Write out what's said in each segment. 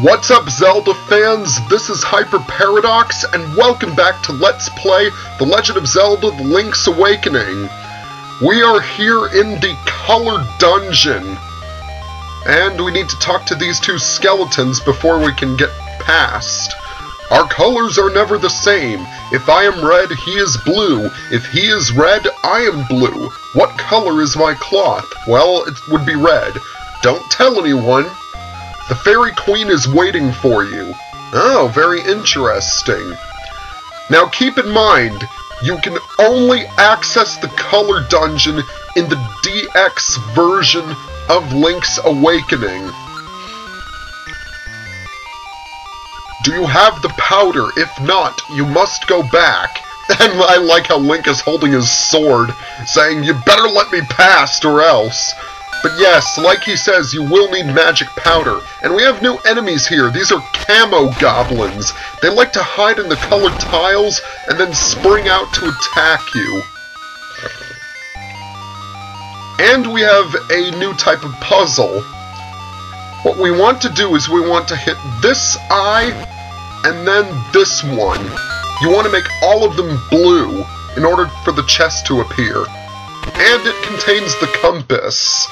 What's up, Zelda fans? This is Hyper Paradox, and welcome back to Let's Play The Legend of Zelda: The Link's Awakening. We are here in the Color Dungeon, and we need to talk to these two skeletons before we can get past. Our colors are never the same. If I am red, he is blue. If he is red, I am blue. What color is my cloth? Well, it would be red. Don't tell anyone. The Fairy Queen is waiting for you. Oh, very interesting. Now keep in mind, you can only access the Color Dungeon in the DX version of Link's Awakening. Do you have the powder? If not, you must go back. And I like how Link is holding his sword, saying, "You better let me past or else." But yes, like he says, you will need magic powder. And we have new enemies here. These are camo goblins. They like to hide in the colored tiles and then spring out to attack you. And we have a new type of puzzle. What we want to do is we want to hit this eye and then this one. You want to make all of them blue in order for the chest to appear. And it contains the compass.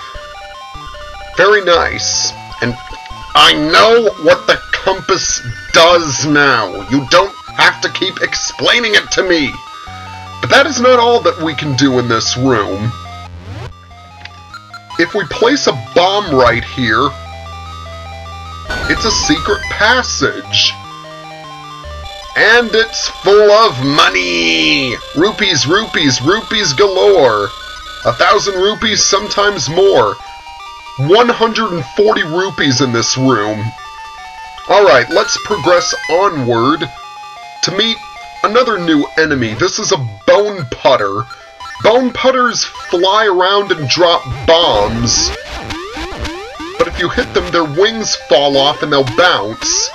Very nice. And I know what the compass does now. You don't have to keep explaining it to me. But that is not all that we can do in this room. If we place a bomb right here, it's a secret passage. And it's full of money! Rupees, rupees, rupees galore! 1,000 rupees, sometimes more. 140 rupees in this room. Alright, let's progress onward to meet another new enemy. This is a bone putter. Bone putters fly around and drop bombs. But if you hit them, their wings fall off and they'll bounce.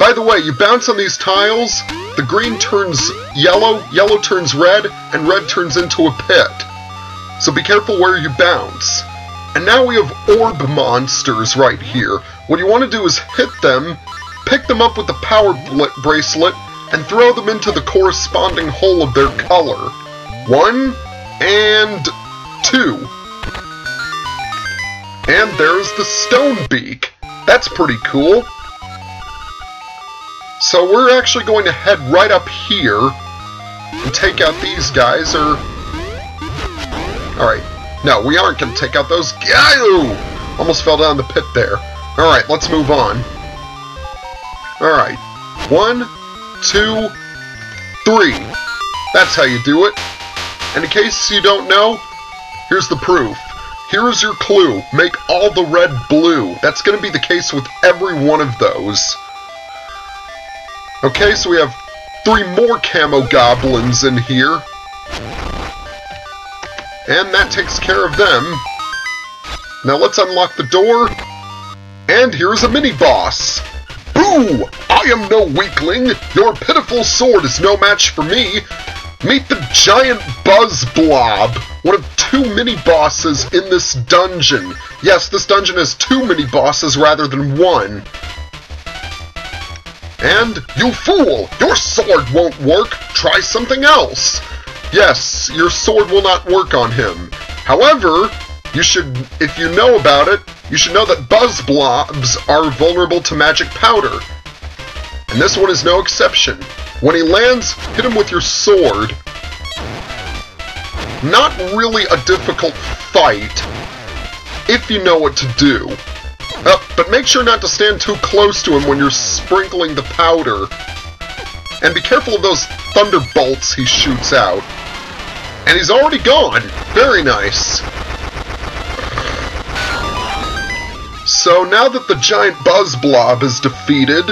By the way, you bounce on these tiles, the green turns yellow, yellow turns red, and red turns into a pit. So be careful where you bounce. And now we have orb monsters right here. What you want to do is hit them, pick them up with the power bracelet, and throw them into the corresponding hole of their color. 1 and 2. And there's the stone beak. That's pretty cool. So we're actually going to head right up here and take out these guys, or... Alright. No, we aren't going to take out those... Ooh! Almost fell down the pit there. Alright, let's move on. Alright. 1, 2, 3. That's how you do it. And in case you don't know, here's the proof. Here is your clue. Make all the red blue. That's going to be the case with every one of those. Okay, so we have 3 more camo goblins in here. And that takes care of them. Now let's unlock the door. And here's a mini-boss. Boo! I am no weakling. Your pitiful sword is no match for me. Meet the giant Buzz Blob, one of 2 mini-bosses in this dungeon. Yes, this dungeon has 2 mini-bosses rather than 1. And, you fool! Your sword won't work! Try something else! Yes, your sword will not work on him. However, you should, if you know about it, you should know that Buzz Blobs are vulnerable to magic powder. And this one is no exception. When he lands, hit him with your sword. Not really a difficult fight, if you know what to do. But make sure not to stand too close to him when you're sprinkling the powder. And be careful of those thunderbolts he shoots out. And he's already gone! Very nice. So now that the giant Buzz Blob is defeated,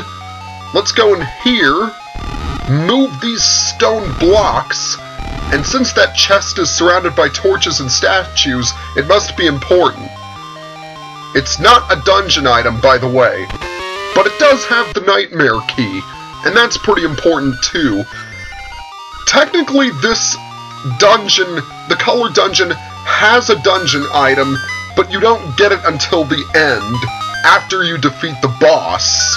let's go in here, move these stone blocks, and since that chest is surrounded by torches and statues, it must be important. It's not a dungeon item, by the way, but it does have the nightmare key, and that's pretty important too. Technically, this dungeon, the Color Dungeon, has a dungeon item, but you don't get it until the end, after you defeat the boss.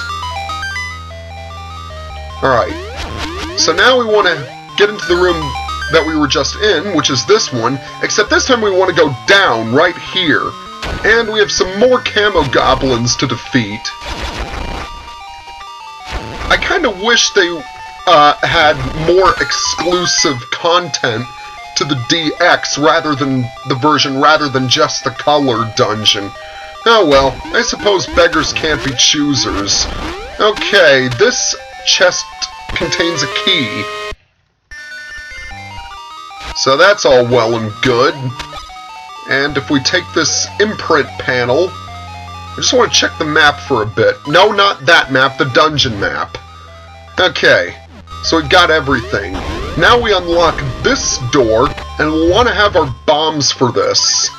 Alright, so now we want to get into the room that we were just in, which is this one, except this time we want to go down right here. And we have some more camo goblins to defeat. I kind of wish they had more exclusive content to the DX rather than just the colored dungeon. Oh well, I suppose beggars can't be choosers. Okay, this chest contains a key. So that's all well and good. And if we take this imprint panel, I just want to check the map for a bit. No, not that map, the dungeon map. Okay, so we've got everything. Now we unlock this door, and we'll want to have our bombs for this.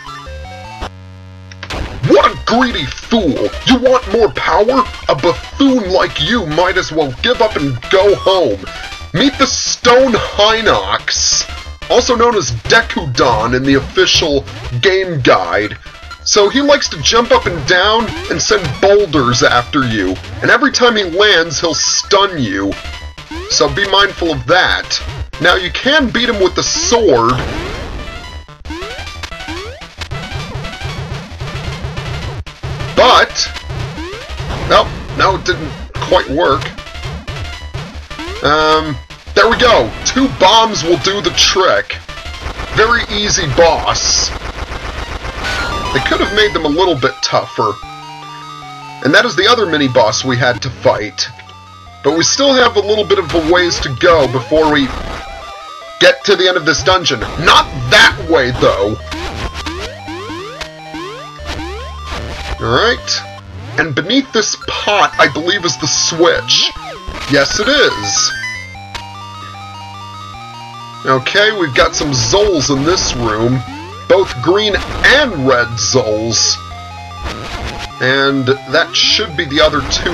What a greedy fool! You want more power? A buffoon like you might as well give up and go home. Meet the Stone Hinox, also known as Dekudon in the official game guide. So he likes to jump up and down and send boulders after you, and every time he lands, he'll stun you. So be mindful of that. Now you can beat him with the sword. But, no, it didn't quite work. There we go. 2 bombs will do the trick. Very easy boss. They could have made them a little bit tougher. And that is the other mini-boss we had to fight. But we still have a little bit of a ways to go before we get to the end of this dungeon. Not that way, though. Alright. And beneath this pot, I believe, is the switch. Yes, it is. Okay, we've got some Zols in this room. Both green and red Zols. And that should be the other 2.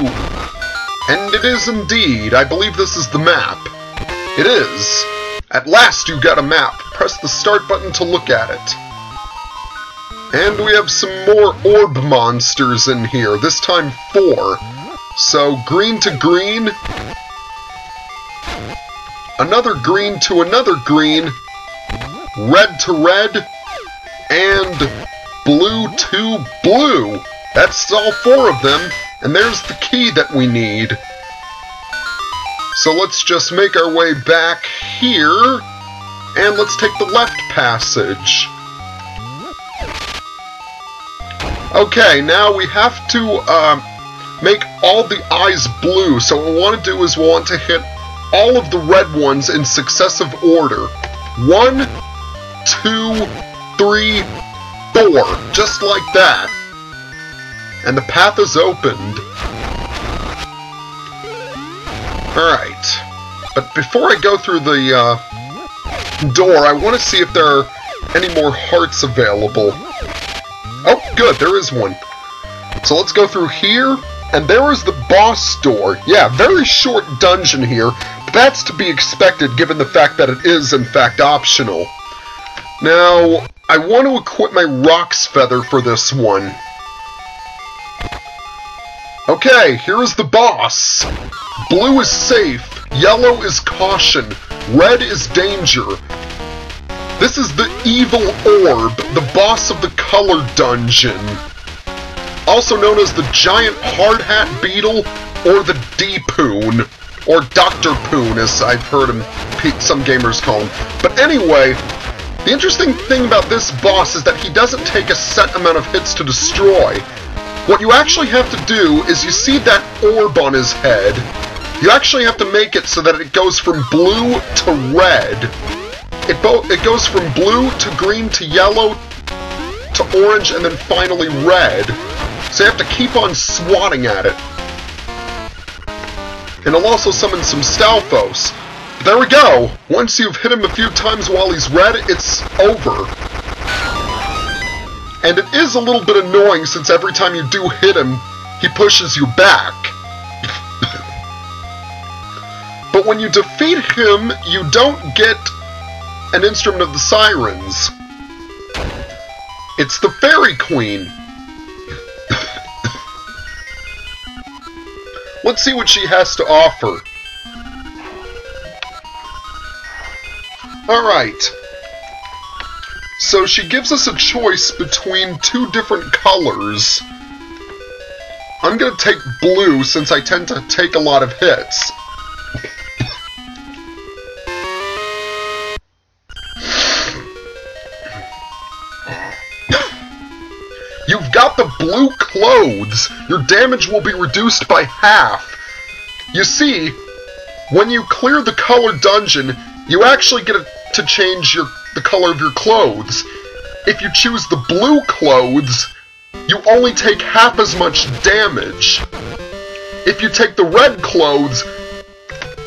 And it is indeed. I believe this is the map. It is. At last you got a map. Press the start button to look at it. And we have some more orb monsters in here, this time 4. So, green to green, another green to another green, red to red, and blue to blue. That's all 4 of them, and there's the key that we need. So let's just make our way back here, and let's take the left passage. Okay, now we have to make all the eyes blue, so what we want to do is we want to hit all of the red ones in successive order. 1, 2, 3, 4, just like that. And the path is opened. Alright, but before I go through the door, I want to see if there are any more hearts available. Oh, good, there is one. So let's go through here, and there is the boss door. Yeah, very short dungeon here, but that's to be expected given the fact that it is, in fact, optional. Now, I want to equip my Rock's Feather for this one. Okay, here is the boss. Blue is safe, yellow is caution, red is danger. This is the Evil Orb, the boss of the Color Dungeon. Also known as the Giant Hard Hat Beetle, or the D-Poon, or Dr. Poon, as I've heard him, some gamers call him. But anyway, the interesting thing about this boss is that he doesn't take a set amount of hits to destroy. What you actually have to do is you see that orb on his head. You actually have to make it so that it goes from blue to red. It goes from blue to green to yellow to orange and then finally red. So you have to keep on swatting at it. And it'll also summon some Stalfos. But there we go! Once you've hit him a few times while he's red, it's over. And it is a little bit annoying since every time you do hit him, he pushes you back. But when you defeat him, you don't get an Instrument of the Sirens. It's the Fairy Queen. Let's see what she has to offer. Alright. So she gives us a choice between two different colors. I'm gonna take blue since I tend to take a lot of hits. You've got the blue clothes. Your damage will be reduced by half. You see, when you clear the color dungeon, you actually get to change the color of your clothes. If you choose the blue clothes, you only take half as much damage. If you take the red clothes,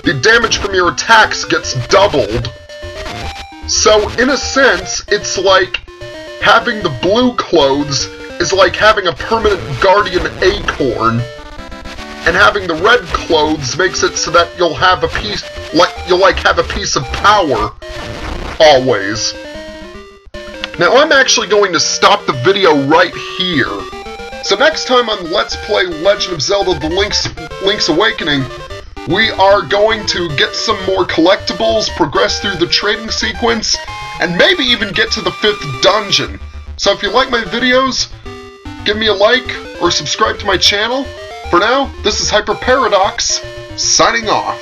the damage from your attacks gets doubled. So, in a sense, it's like having the blue clothes is like having a permanent guardian acorn, and having the red clothes makes it so that you'll have a piece, have a piece of power, always. Now I'm actually going to stop the video right here. So next time on Let's Play Legend of Zelda The Link's Awakening, we are going to get some more collectibles, progress through the trading sequence, and maybe even get to the 5th dungeon. So if you like my videos, give me a like or subscribe to my channel. For now, this is Hyper Paradox, signing off.